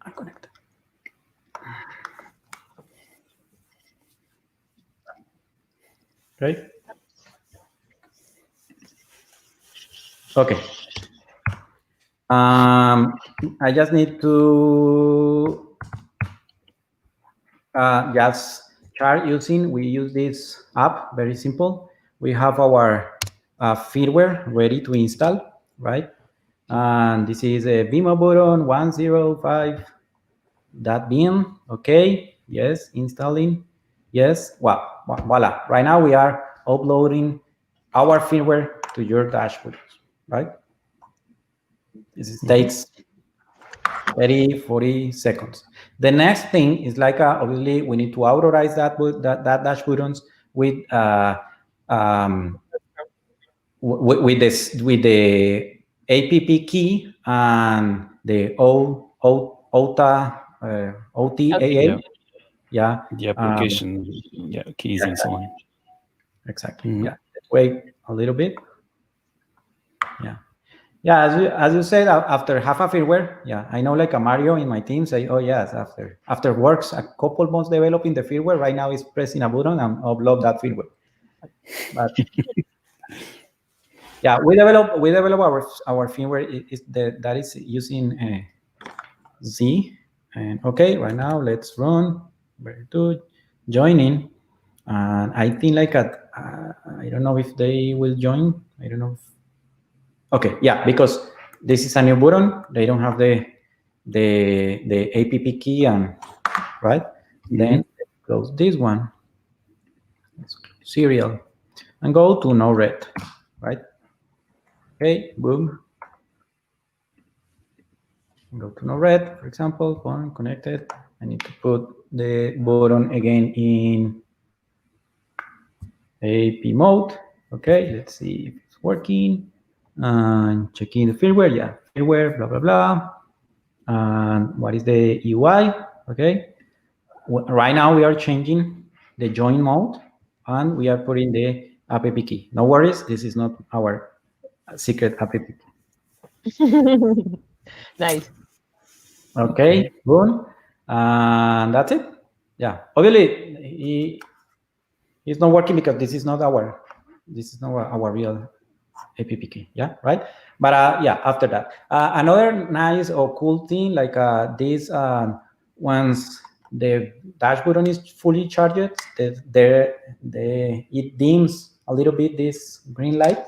Unconnect. Right? Okay. I just need to just chart using. We use this app. Very simple. We have our firmware ready to install, right? And this is a BeMo button 105.bin. Okay. Yes. Installing. Yes. Wow. Voila. Right now we are uploading our firmware to your dashboard, right? This takes 30, 40 seconds. The next thing is like, obviously, we need to authorize that dash buttons with with the app key and the OTA OTAA. Yeah.
The application keys and so on.
Exactly. Yeah. Let's wait a little bit. Yeah. Yeah, as you said, after half a firmware, yeah, I know like a Mario in my team say, oh yes, after works a couple months developing the firmware, right now is pressing a button and upload that firmware. But yeah, we develop our firmware that is using Z. And okay, right now let's run. Very good. Joining, and I think like I don't know if they will join. I don't know. Okay, yeah, because this is a new button. They don't have the app key and right. Then close this one. Serial and go to Node-RED, right? Okay, boom. Go to Node-RED, for example. One connected. I need to put the button again in AP mode. Okay, let's see if it's working. And checking the firmware. Yeah, firmware. Blah blah blah. And what is the UI? Okay. Right now we are changing the join mode and we are putting the app key. No worries, this is not our secret app key.
Nice.
Okay, boom. And that's it. Yeah, obviously it's not working because this is not our real app key. Yeah, right. But yeah, after that, another nice or cool thing like this once the dash button is fully charged, it dims a little bit this green light,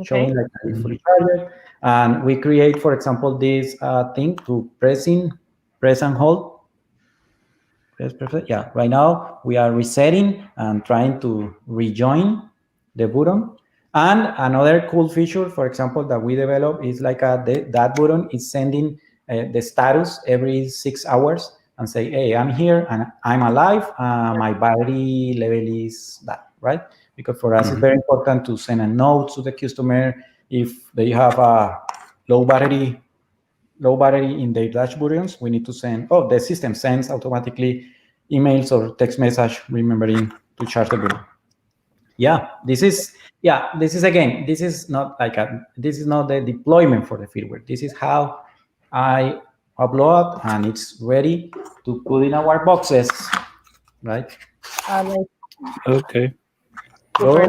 showing like it's fully charged. And we create, for example, this thing to press and hold. Yeah, right now we are resetting and trying to rejoin the button. And another cool feature, for example, that we develop is like that button is sending the status every 6 hours and say, hey, I'm here and I'm alive. My battery level is that, right? Because for us, it's very important to send a note to the customer if they have a low battery in their dash buttons. We need to send, the system sends automatically emails or text message remembering to charge the button. Yeah, this is not the deployment for the firmware. This is how I upload and it's ready to put in our boxes, right?
Okay.
So,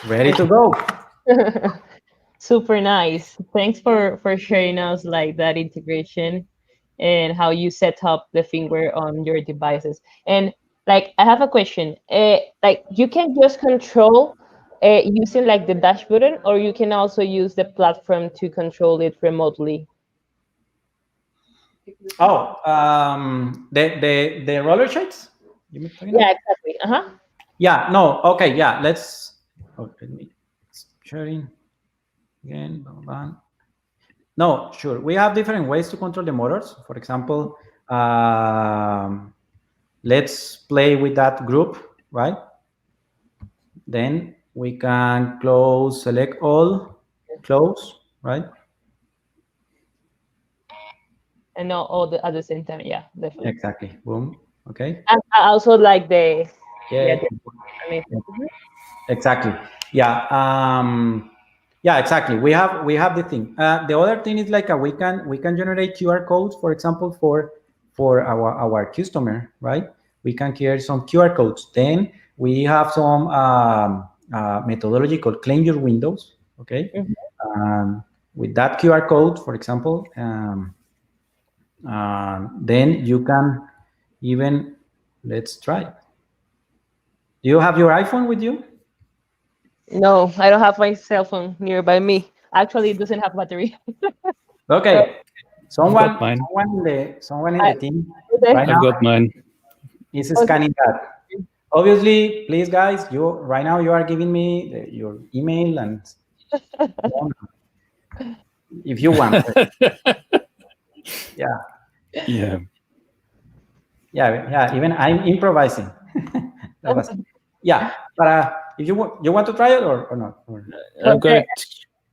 ready to go.
Super nice. Thanks for sharing us like that integration and how you set up the firmware on your devices. And like I have a question. Like you can just control using like the dash button, or you can also use the platform to control it remotely.
Oh, the roller shades. You mean talking
Yeah,
about?
exactly. Uh-huh.
Yeah. No. Okay. Yeah. Let's. Oh, let me sharing again. Blah, blah, blah. No, sure. We have different ways to control the motors. For example, let's play with that group, right? Then we can close, select all, close, right?
And not all the at the same time. Yeah, definitely.
Exactly. Boom. Okay.
And I also like the yeah,
Yeah.
I mean,
Exactly. Yeah. Yeah. Exactly. We have the thing. The other thing is like we can generate QR codes, for example, for our customer, right? We can create some QR codes. Then we have some methodology called claim your windows. Okay.
mhm.
With that QR code, for example, then you can even let's try. Do you have your iPhone with you?
No, I don't have my cell phone nearby me. Actually, it doesn't have battery. So,
Okay.
I've
Someone,
got mine.
someone in
I,
the team
okay.
right
I've
now
got mine.
is
Okay.
scanning that. Obviously, please, guys, you right now you are giving me your email and if you want. Yeah,
Yeah.
yeah. Even I'm improvising. That was, yeah. But if you want to try it or not?
I've got
Jose,
it.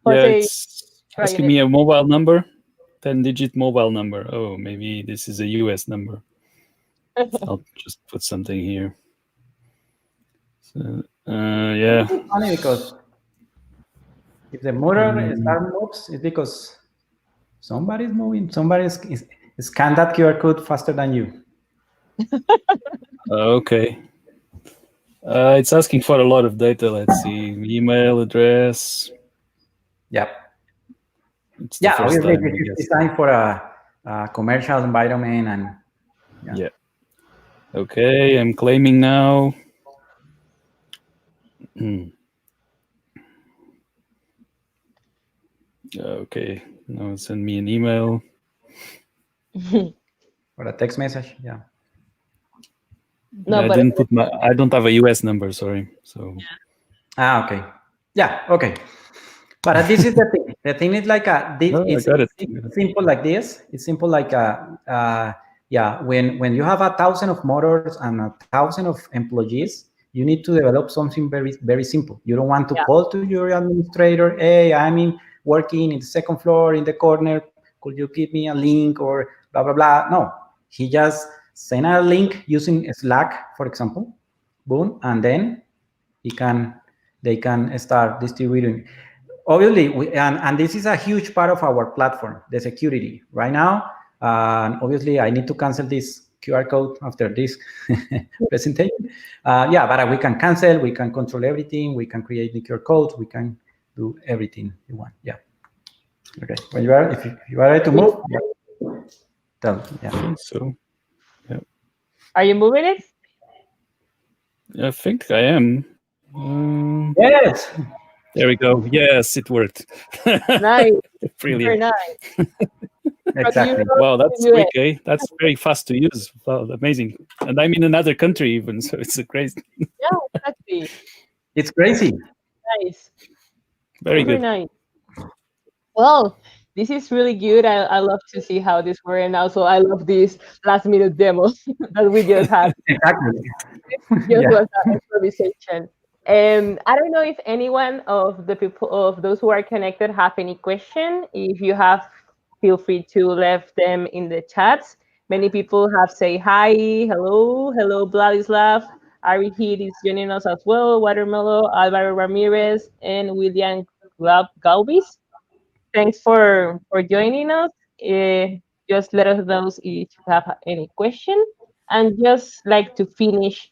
Yeah,
Jose,
it's
trying
asking
it.
me a mobile number, 10-digit mobile number. Oh, maybe this is a US number. I'll just put something here. So, yeah.
It's funny because if the motor
Mm,
start moves, it's because somebody's moving. Somebody is scan that QR code faster than you.
okay. It's asking for a lot of data. Let's see. Email address.
Yep.
It's the
Yeah,
first
obviously
time,
this
I
is
guess.
designed for a commercial environment and yeah.
Yeah. Okay, I'm claiming now. Hmm. Okay. Now send me an email.
Or a text message. Yeah.
No,
I
but
didn't put my. I don't have a US number. Sorry. So.
Okay. Yeah. Okay. But this is the thing. The thing is like this.
Oh, I
It's,
got it.
it's simple like this. It's simple like yeah. When you have 1,000 of motors and 1,000 of employees, you need to develop something very simple. You don't want to
yeah,
call to your administrator. Hey, I'm working in the second floor in the corner. Could you give me a link or blah blah blah? No. He just send a link using Slack, for example. Boom, and then he can they can start distributing. Obviously, and this is a huge part of our platform, the security right now. And obviously, I need to cancel this QR code after this presentation. Yeah, but we can cancel, we can control everything, we can create the QR codes, we can do everything you want. Yeah. Okay. When you are, if you are ready to move, yeah. Tell.
I
Yeah.
think so. Yeah.
are you moving it?
I think I am.
Yes.
There we go. Yes, it worked.
Nice, very
Brilliant.
nice. How do you
Exactly.
know
Wow,
to
that's
do it?
quick, eh? That's very fast to use. Wow, amazing. And I'm in another country even, so it's a great,
Yeah, exactly.
It's crazy.
Nice,
very
super
good.
nice. Well, this is really good. I love to see how this works, and also I love this last minute demo that we just had.
Exactly.
Just
Yeah.
was an improvisation. I don't know if anyone of the people of those who are connected have any question. If you have, feel free to left them in the chats. Many people have say hi, hello, hello, Vladislav. Ari Heat is joining us as well. Watermelon, Alvaro Ramirez, and William Galvis. Thanks for joining us. Just let us know if you have any question. And just like to finish,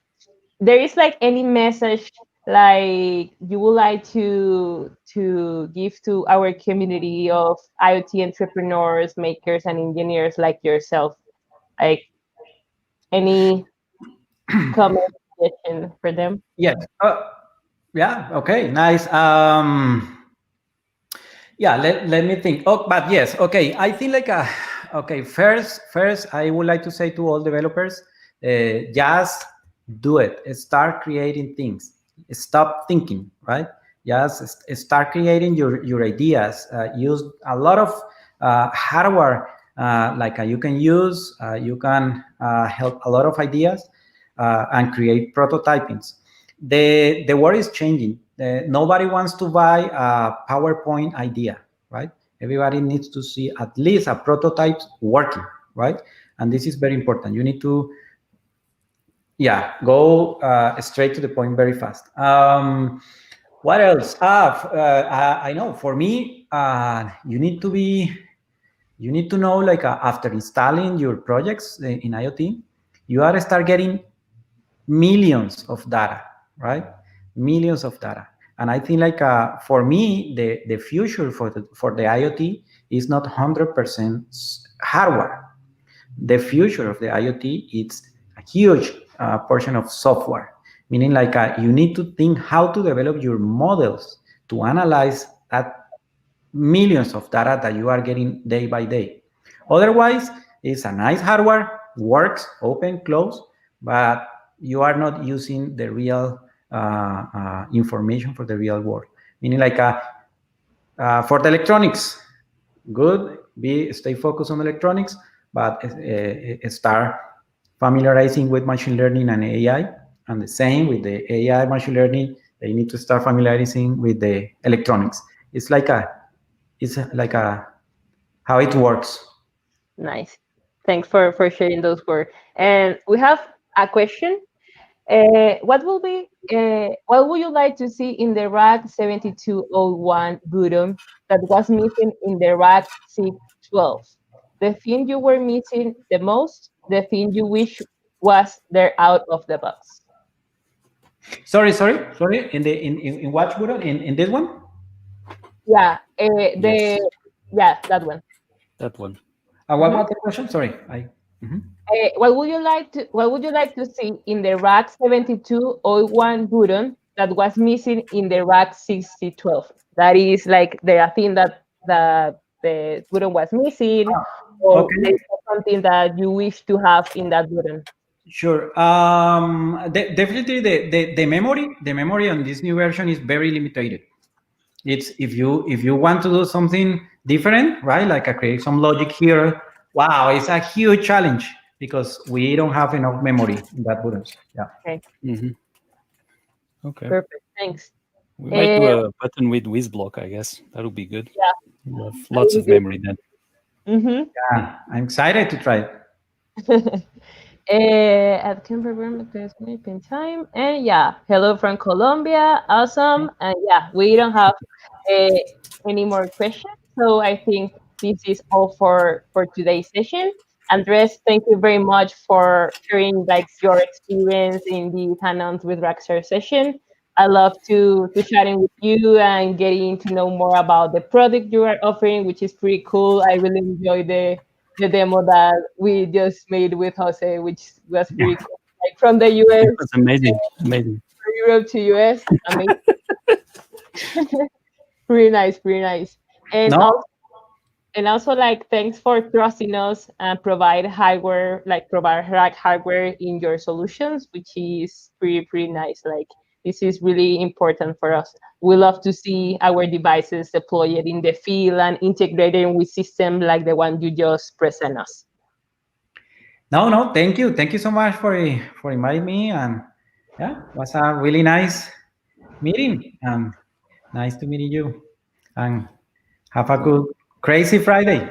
there is like any message like you would like to give to our community of IoT entrepreneurs, makers, and engineers like yourself? Like any comment suggestion for them?
Yes. Yeah. Okay. Nice. Yeah. Let me think. Oh, but yes. Okay. I think like okay. First, I would like to say to all developers, just do it. Start creating things. Stop thinking. Right. Just start creating your ideas. Use a lot of hardware. You can use. You can help a lot of ideas and create prototypings. The world is changing. Nobody wants to buy a PowerPoint idea, right? Everybody needs to see at least a prototype working, right? And this is very important. You need to, yeah, go straight to the point very fast. What else? I know. For me, you need to know like after installing your projects in IoT, you are start getting millions of data, right? Millions of data. And I think like for me, the future for the IoT is not 100% hardware. The future of the IoT is a huge portion of software, meaning like you need to think how to develop your models to analyze that millions of data that you are getting day by day. Otherwise, it's a nice hardware, works, open, close, but you are not using the real information for the real world. Meaning like for the electronics, good, stay focused on electronics, but start familiarizing with machine learning and AI. And the same with the AI machine learning, they need to start familiarizing with the electronics. It's like a how it works.
Nice. Thanks for sharing those words. And we have a question. What would you like to see in the RAK 7201 button that was missing in the RAK 612? The thing you were missing the most, the thing you wish was there out of the box.
Sorry. In what button? In this one?
Yeah,
Yes,
that one.
that one.
What
Mhm.
was the question? Sorry. Mhm.
What would you like to see in the RAK 7201 button that was missing in the RAK 6012? That is like the thing that the button was missing, or
Okay.
there's something that you wish to have in that button.
Sure. Definitely the memory on this new version is very limited. It's if you want to do something different, right? Like I create some logic here. Wow, it's a huge challenge because we don't have enough memory in that buttons. Yeah.
Okay,
Hmm. Okay.
perfect. Thanks.
We might do
Uh,
a button with WizBlock, I guess. That would be good.
yeah,
You have
that
lots
would
of
be
memory then.
good. Mm-hmm.
Yeah. I'm excited to try it.
I can't remember there's maybe time. And yeah, hello from Colombia. Awesome. And yeah, we don't have uh, any more questions. So I think this is all for today's session. Andres, thank you very much for sharing like your experience in the Hands with RAKStars session. I love to chatting with you and getting to know more about the product you are offering, which is pretty cool. I really enjoy the demo that we just made with Jose, which was pretty cool. Like from the US
That's amazing. Amazing.
from Europe to US. Amazing. Pretty nice, pretty nice. And
No,
also and also like thanks for trusting us and provide hardware, like provide rack hardware in your solutions, which is pretty nice. Like this is really important for us. We love to see our devices deployed in the field and integrated with system like the one you just present us.
no. Thank you so much for inviting me, and yeah, it was a really nice meeting, and nice to meet you, and have a good crazy Friday.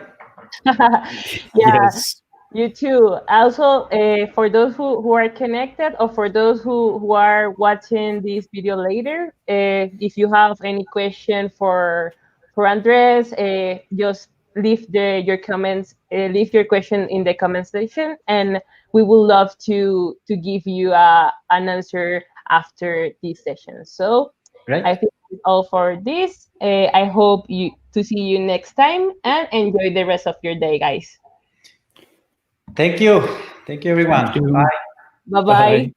Yeah,
Yes.
you too. Also, for those who are connected or for those who are watching this video later, if you have any question for Andres, just leave your comments, leave your question in the comment section, and we would love to give you an answer after this session. So
Great.
I think that's all for this. I hope to see you next time, and enjoy the rest of your day, guys.
Thank you. Thank you, everyone.
Thank you.
Bye.
Bye
Bye.
bye.